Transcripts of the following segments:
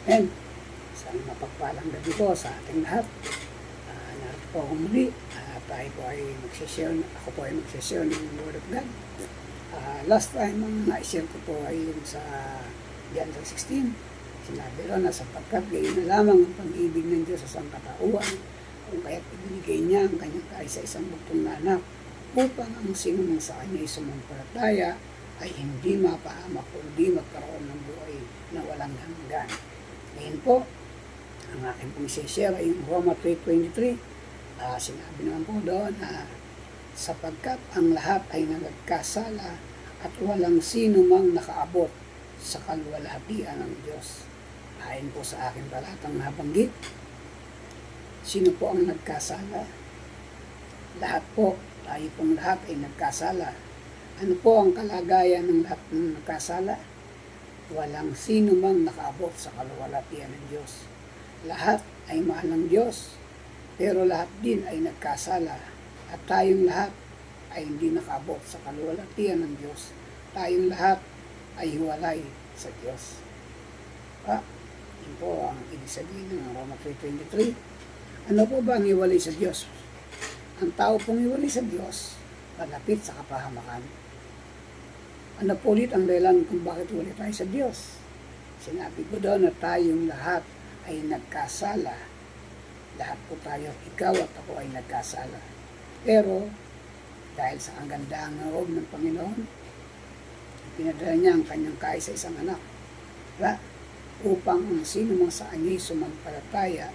Amen. Isang mapagpalang gabi po sa ating lahat. Narito po akong muli. Tayo po ay magsishare, ako po ay magsishare ng Word of God. Last time, ang na-share ko po ay yung sa John 16. Sinabi ron na sapagkat gayon na lamang ang pag-ibig ng Diyos sa sangkatauhan, kung kaya't ibinigay niya ang kanyang kaisa-isang buktong na anak, upang ang sinumang sa kanya ay sumampalataya ay hindi mapahamak o hindi magkaroon ng buhay na walang hanggan. Ngayon po, ang aking pong share ay yung Roma 3:23. Sinabi naman po doon na sapagkat ang lahat ay nagkasala at walang sino mang nakaabot sa kaluwalhatian ng Diyos. Ayon po sa aking talatang nabanggit, sino po ang nagkasala? Lahat po, tayo pong lahat ay nagkasala. Ano po ang kalagayan ng lahat ng nagkasala? Walang sino mang nakaabot sa kaluwalhatian ng Diyos. Lahat ay mahal ng Diyos, pero lahat din ay nagkasala. At tayong lahat ay hindi nakaabot sa kaluwalhatian ng Diyos. Tayong lahat ay hiwalay sa Diyos. Yun po ang ibig sabihin ng Roma 3:23. Ano po ba ang hiwalay sa Diyos? Ang tao pong hiwalay sa Diyos, malapit sa kapahamakan. Ano po ulit ang dahilan kung bakit hiwalay tayo sa Diyos? Sinabi ko doon na tayong lahat ay nagkasala. Lahat po tayo, ikaw at ako ay nagkasala. Pero, dahil sa kagandahang loob ng Panginoon, pinadala niya ang kanyang kaisa-isang anak. Upang ang sino mang sa kanya'y sumampalataya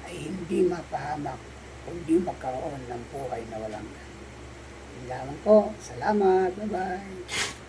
ay hindi mapahamak o hindi magkaroon ng buhay na walang hanggan. Yun lamang po. Salamat. Bye-bye.